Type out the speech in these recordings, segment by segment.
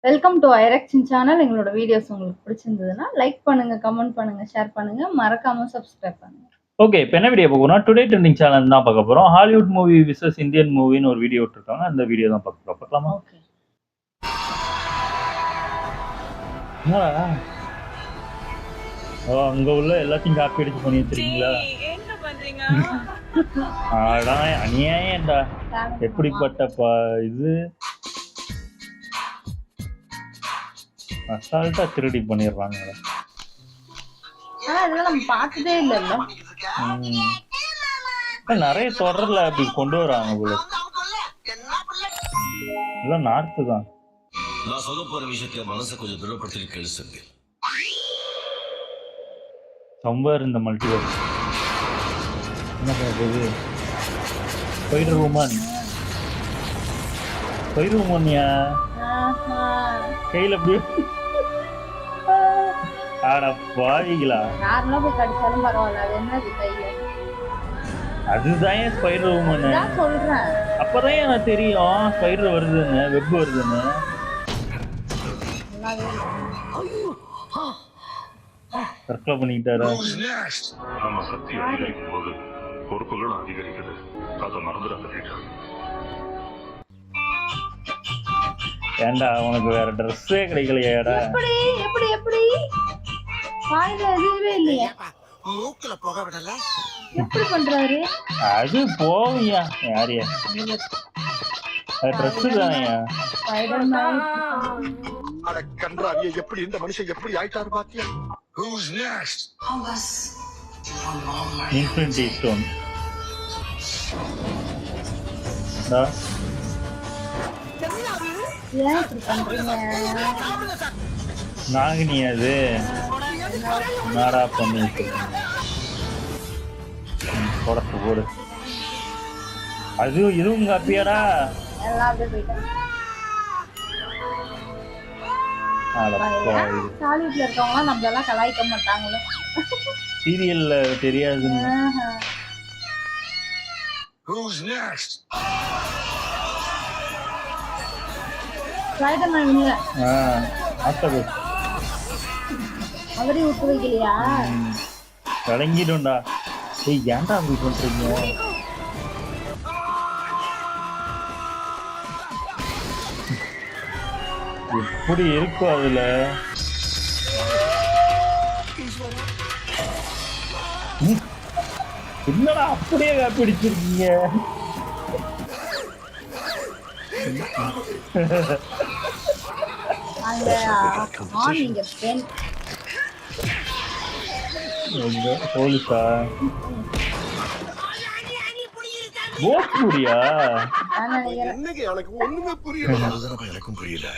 Welcome to ஐரக்ஷன் channel. எங்களோட videos உங்களுக்கு பிடிச்சிருந்ததுன்னா லைக் பண்ணுங்க, கமெண்ட் பண்ணுங்க, ஷேர் பண்ணுங்க, மறக்காம சப்ஸ்கிரைப் பண்ணுங்க. ஓகே, இப்போ என்ன வீடியோ பார்க்க போறோம்? டுடே ட்ரெண்டிங் சேனல் தான் பார்க்க போறோம். ஹாலிவுட் மூவி விசஸ் இந்தியன் மூவின்னு ஒரு வீடியோ விட்டுருக்காங்க. அந்த வீடியோ தான் பார்க்க போறோம். பார்க்கலாமா? ஓகே. என்னடா? ஓ, அங்க உள்ள எல்லாத்தையும் காப்பி அடிச்சு பண்ணி வச்சிருக்கீங்களா? என்ன பண்றீங்க? ஆடா, அநியாயம்டா. எப்படிப்பட்ட இது அசால்ட்டா திருடி பண்ணிடுறாங்க. இதெல்லாம் நம்ம பார்த்ததே இல்லைல்ல. நிறைய தொடர்ல அப்படி கொண்டு வராங்க போல. எல்லாம் நார்த்து தான். நான் சொல்ல போற விஷயத்துல மனசை கொஞ்சம் திருடப்படுத்தி கேள்வி. சம்வேர் இந்த மல்டிவர்ஸ் என்ன பண்ணுறது? ஸ்பைடர் உமன்யா கையில அப்படியே ஆட பாவிங்களா. நார்மலா போய் கடிச்சாலும் பரவாயில்ல, அது என்னது கையில? அதுதான் ஏன் ஸ்பைடர் உமன் சொல்றேன். அப்பதான் எனக்கு தெரியும் ஸ்பைடர் வருதுன்னு, வெப் வருதுன்னு. தற்கொலை பண்ணிக்கிட்டாரா? நம்ம சக்தி அதிகரிக்கும் போது பொறுப்புகளும் அதிகரிக்குது. அதை மறந்துடாதீங்க. ஏண்டா உனக்கு வேற ட்ரெஸ்ஸே கிடைக்கலையாடா? எப்படி எப்படி எப்படி வாயில எதுவுமே இல்லையா? மூக்குல போக விடல. எப்படி பண்றாரு? அது போவியா யாரையா? அது ட்ரெஸ் தானையா? ஸ்பைடர்மேன் அட கன்றாவிய, எப்படி இந்த மனுஷன் எப்படி ஆயிட்டாரு பாத்தியா? Who's next? Infinity stone. ஏன் இப்படி பண்றீங்க? நாகினி அது நாடா பண்ணிட்டு போடத்து போடு. அதுவும் இதுவும் காப்பியாடா? எல்லாம் அப்படியே போயிட்டாங்க. ஹாலிவுட்ல இருக்கவங்க நம்மளெல்லாம் கலாய்க்க மாட்டாங்களோ? சீரியல்ல தெரியாதுன்னு. Who's next? ஸ்பைடர்மேன் இல்ல, ஆக்டோபஸ். அவரே விட்டு வைக்கலையா? கலங்கிடும்டா. ஏய், ஏன்டா அப்படி பண்றீங்க? எப்படி இருக்கும் அதுல? என்னடா அப்படியே பிடிச்சிருக்கீங்க? அங்க நீங்க பெண் போலீஸா? போஸ்புரியா? என்னங்க எனக்கு ஒண்ணுமே புரியல. எனக்கும் புரியல.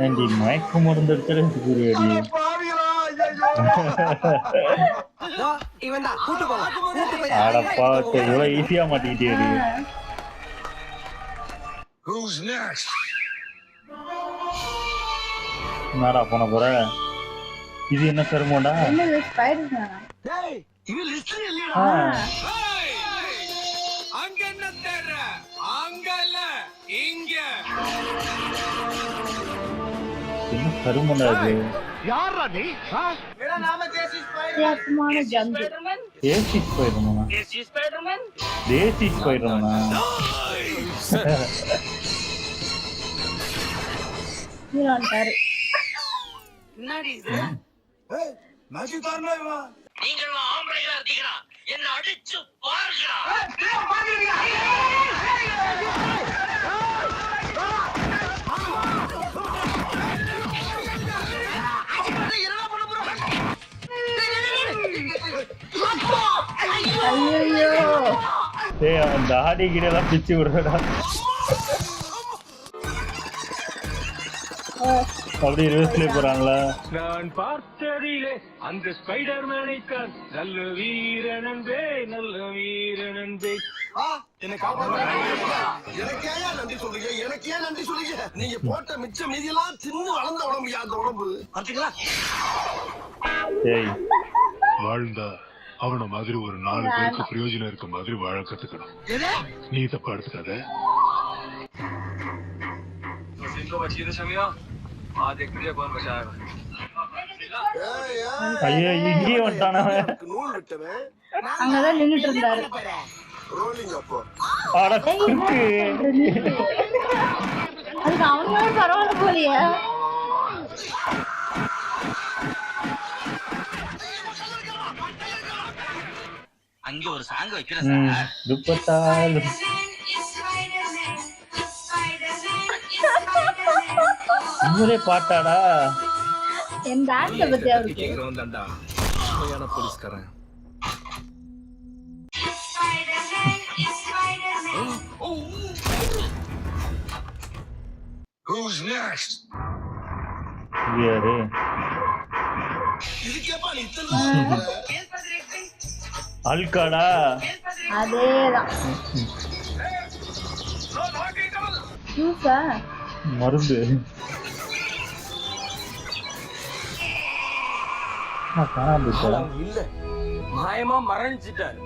ஏண்டி மயக்க மருந்து எடுத்து புரியாடி? அடப்பா, இவ்வளவு ஈஸியா மாட்டிக்கிட்டே. என்னடா போன போற? இது என்ன கருமோடா? என்ன கருமண்டா இது? யாரா நீ? मेरा नाम है देसी வித்தியாசமான ஜந்து. தேசி ஸ்பைடர்மேனா? தேசி ஸ்பைடர்மேனா? ஹீரோன்ட்டாரு. என்னடி இது? மேஜிக் காரணம் இவன். நீங்களா ஆம்பளைகளா இருக்கீங்களா? என்ன அடிச்சு பாருங்கடா. ஐயோ, ஏய், அவன் தாடி கிடலாம் பிச்சு விடுறா. அப்படி ரிவர்ஸ்ல போறாங்களா? நான் பார்த்ததிலே அந்த ஸ்பைடர்மேனை தான். நல்ல வீரனன்பே, நல்ல வீரனன்பே. எனக்கு ஏன் நன்றி சொல்றீங்க? எனக்கு ஏன் நன்றி சொல்றீங்க? நீங்க போட்ட மிச்ச மீதியெல்லாம் தின்னு வளர்ந்த உடம்பு அந்த உடம்பு. பாத்தீங்களா? ஏய், வாழ்ந்தா அவன மாதிரி ஒரு 4 பேருக்கு பிரயோஜனம் இருக்க மாதிரி வாழ கத்துக்கணும். நீ தப்பா எடுத்துக்காத. ஐயோ இங்கேயே வந்துட்டான நூல் விட்டவன் அங்கதான் நின்னுட்டு இருந்தாரு. ரோலிங் அப்போ அட குறுக்கு. அதுக்கு அவங்களோட பரவாயில்ல போலியா? அங்க ஒரு சாங் வைக்கிறேன் சார். துப்பட்டால் இவரே பாட்டாடா. என் டான்ஸ பத்தி அவருக்கு போலீஸ்காரன் Who's next? யாரு இதுக்கேப்பா நீ இத்தனை அல்காடா. அதேதான். ஜூஸா? மருந்து இல்ல மாயமா மரணிச்சிட்டாரு.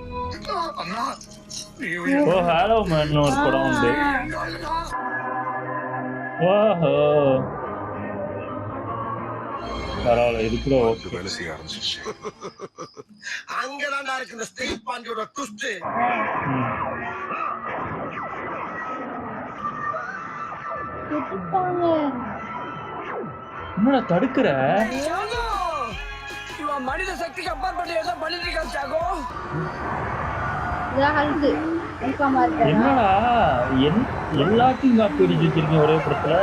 ஓ ஹலோ மேன் ஒரு படம் உண்டு. ஓஹோ பரவாயில்ல, இது கூட ஓகே. வேலை செய்ய ஆரம்பிச்சிச்சு. அங்கதான்டா இருக்கு இந்த ஸ்டேட் பாண்டியோட ட்விஸ்ட். செத்துட்டாங்க. என்னடா தடுக்கிற? இவன் மனித சக்திக்கு அப்பாற்பட்டு எல்லாம் பண்ணிட்டு இருக்கான் சாகோ. இதான் ஹல்கு. கன்ஃபார்மா இருக்கா? என்னடா எல்லாத்தையும் காப்பி அடிச்சு வச்சிருக்கீங்க ஒரே படத்துல.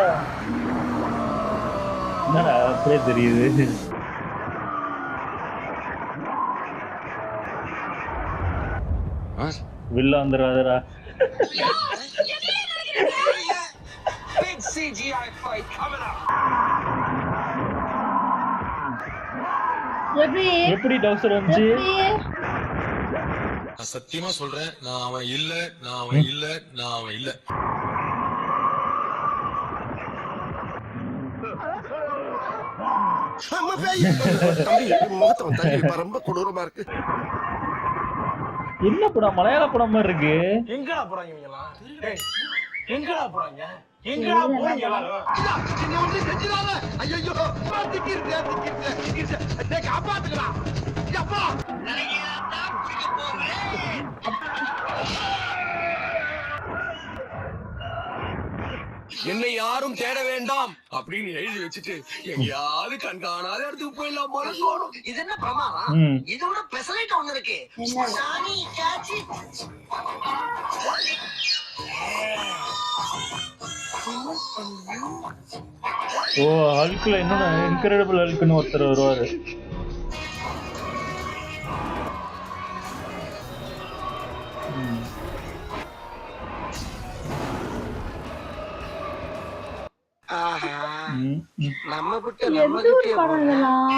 என்னடா அப்படியே தெரியுது. வில்ல வந்துடாதடா. Big CGI fight coming up. எப்படி டவுசர் வந்துச்சு? நான் சத்தியமா சொல்றேன், நான் அவன் இல்ல. ரொம்ப கொடூரமா இருக்கு. என்ன படம்? மலையாள படம் மாதிரி இருக்கு. எங்கடா போறாங்க இவங்கலாம்? டேய் எங்கடா போறாங்க? எங்கடா போறீங்க எல்லாரும்? ஐயோ காப்பாத்துக்கலாம். என்னை யாரும் தேட வேண்டாம் அப்படின்னு எழுதி வச்சுட்டு எங்கேயாவது கண்காணாத இடத்துக்கு போயிடலாம் போல தோணும். இது என்ன பிரமாதம்? இதோட பெசலைட் ஒண்ணு இருக்கு. சாணி காட்சி. ஓ ஹல்க்ல இன்னொன்னு இன்கிரெடிபிள் ஹல்க்னு ஒருத்தர் வருவாரு. நம்ம விட்டு எந்த ஒரு படம் இதெல்லாம்?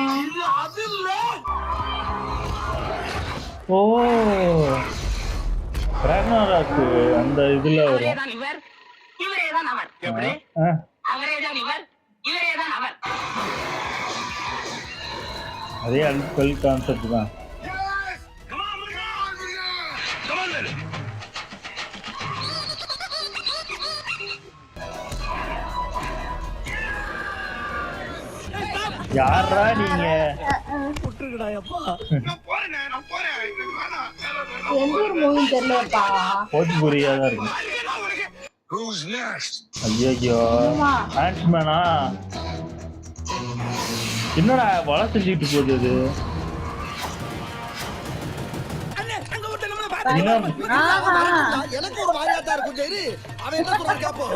ஓ ராக்னாராக் அந்த இதுல வரும். இவர் இவரேதான் அவர். எப்படி? அவரேதான் இவர் இவரேதான் அவர். அதே அல்கல் கான்செப்ட் தான். யாரா நீங்க? எந்த ஒரு மூவி தெரியலப்பா. போஜ்புரியா தான் இருக்கு. ஐயோ ஆண்ட்மேனா? என்னடா வலை செஞ்சுக்கிட்டு போகுது அது? எனக்கு ஒரு மாதிரியா இருக்கும். சரி அவன் என்ன சொல்றான் கேப்போம்.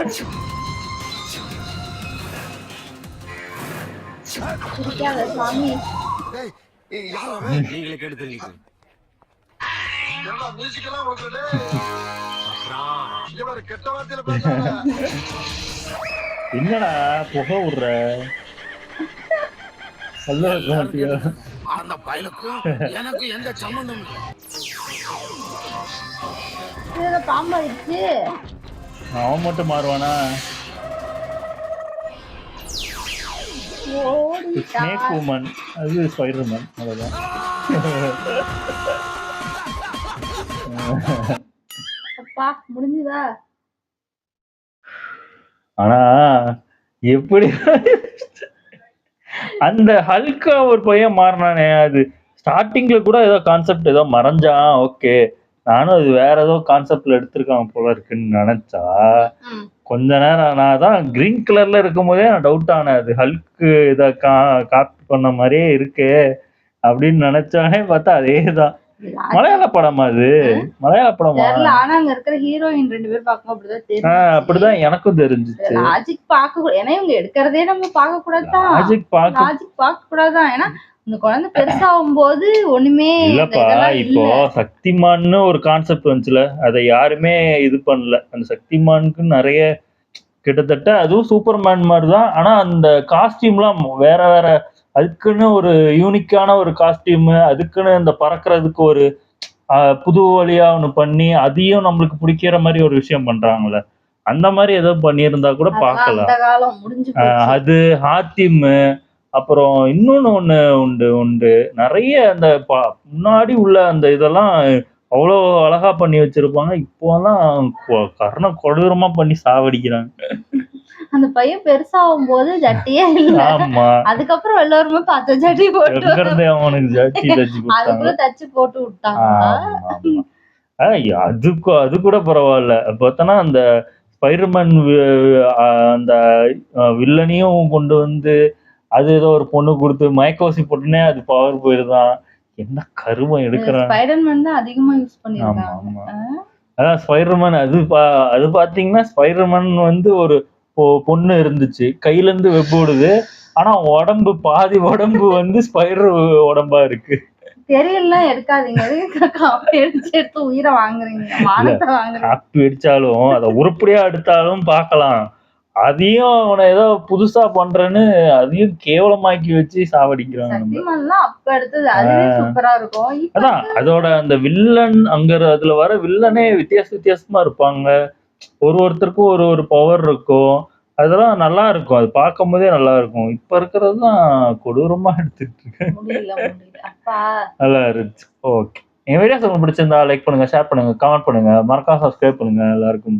சாமி நீங்களே கேட்டு தெரிஞ்சுக்கோங்க. கெட்ட வார்த்தையில பேசுறாங்க. என்னடா புகை விடுற? அந்த பயலுக்கும் எனக்கு எந்த சம்பந்தம் பாம்பாயிடுச்சு. அவன் மட்டும் மாறுவானா? ஸ்னேக் உமன் அது ஸ்பைடர்மேன் அவ்வளவுதான். அப்பா முடிஞ்சுதா? ஆனா எப்படி அந்த ஹல்கா ஒரு பையன் மாறினானே, அது ஸ்டார்டிங்ல கூட ஏதோ கான்செப்ட் ஏதோ மறைஞ்சான். ஓகே, நானும் அது வேற ஏதோ கான்செப்ட்ல எடுத்திருக்காங்க போல இருக்குன்னு நினைச்சா, ம். கொஞ்ச நேரம் நான் கிரீன் கலர்ல இருக்கும்போதே நான் டவுட் ஆனேன். அது ஹல்க் இதை காப்பி பண்ண மாதிரியே இருக்கு அப்படின்னு நினைச்சானே, பார்த்தா அதேதான். மலையாள படமா அது? மலையாள படமா? தெரியல. ஆனா அங்க இருக்கிற ஹீரோயின் 2 பேர் பார்க்கும்போது அப்படிதான் தெரியும். அப்படிதான் எனக்கும் தெரிஞ்சிச்சு. லாஜிக் பார்க்க, ஏன்னா இவங்க எடுக்கிறதே நம்ம பார்க்க கூடாதுதான். லாஜிக் பார்க்க கூடாதுதான். ஏன்னா இந்த குழந்தை பெருசாகும் போது ஒண்ணுமே இல்லப்பா. இப்போ சக்திமான்னு ஒரு கான்செப்ட் வந்துச்சுல, அதை யாருமே இது பண்ணல. அந்த சக்திமானுக்கு நிறைய கிட்டத்தட்ட அதுவும் சூப்பர்மேன் மாதிரிதான். ஆனா அந்த காஸ்டியூம்லாம் வேற வேற, அதுக்குன்னு ஒரு யூனிக்கான ஒரு காஸ்டியூம், அதுக்குன்னு இந்த பறக்கிறதுக்கு ஒரு புது வழியா ஒண்ணு பண்ணி அதையும் நம்மளுக்கு பிடிக்கிற மாதிரி ஒரு விஷயம் பண்றாங்கல்ல. அந்த மாதிரி ஏதோ பண்ணியிருந்தா கூட பார்க்கலாம். அந்த காலம் முடிஞ்சு அது ஹாத்திம். அப்புறம் இன்னொன்னு உண்டு நிறைய அந்த முன்னாடி உள்ள அந்த இதெல்லாம் அவ்வளோ அழகா பண்ணி வச்சிருப்பாங்க. இப்போலாம் கொடூரமா பண்ணி சாவடிக்கிறாங்க. அந்த பையன் பெருசாகும் போது ஜட்டியே இல்ல. ஆமா, அதுக்கப்புறம் எல்லாருமே பார்த்த ஜட்டி போட்டு அவனுக்கு ஜட்டி தச்சு அதுக்குள்ள தச்சு போட்டு விட்டாங்க. அது கூட பரவாயில்ல. பார்த்தோன்னா அந்த ஸ்பைடர்மேன் அந்த வில்லனையும் கொண்டு வந்து அது ஏதோ ஒரு பொண்ணு கொடுத்து மயக்கோசி போட்டுனே அது பவர் போயிருதான். என்ன கருமம் எடுக்கிறான். ஸ்பைடர்மேன் தான் அதிகமா யூஸ் பண்ணிருக்காங்க. அதான் ஸ்பைடர்மேன். அது பாத்தீங்கன்னா ஸ்பைடர்மேன் வந்து ஒரு பொண்ணு இருந்துச்சு, கையில இருந்து வெப் ஓடுது. ஆனா உடம்பு பாதி உடம்பு வந்து ஸ்பைடர் உடம்பா இருக்கு. தெரியல, எடுக்காதீங்க. காப்பி எடுத்து உயிரை வாங்குறீங்க, மானத்தை வாங்குறீங்க. காப்பி அடிச்சாலும் அதை உருப்படியா எடுத்தாலும் பார்க்கலாம். அதையும் அவனை ஏதோ புதுசா பண்றேன்னு அதையும் கேவலமாக்கி வச்சு சாவடிக்கிறாங்க. அப்ப எடுத்தது அதுவே சூப்பரா இருக்கும். அதான் அதோட அந்த வில்லன் அங்க அதுல வர வில்லனே வித்தியாசமா இருப்பாங்க. ஒருத்தருக்கும் ஒரு பவர் இருக்கும். அதெல்லாம் நல்லா இருக்கும். அது பார்க்கும் போதே நல்லா இருக்கும். இப்ப இருக்கிறது தான் கொடூரமா எடுத்துட்டு இருக்கேன். நல்லா இருந்துச்சு. ஓகே, என் வீடியோஸ் உங்களுக்கு பிடிச்சிருந்தா லைக் பண்ணுங்க, ஷேர் பண்ணுங்க, கமெண்ட் பண்ணுங்க, மறக்காம சப்ஸ்கிரைப் பண்ணுங்க. எல்லாருக்கும்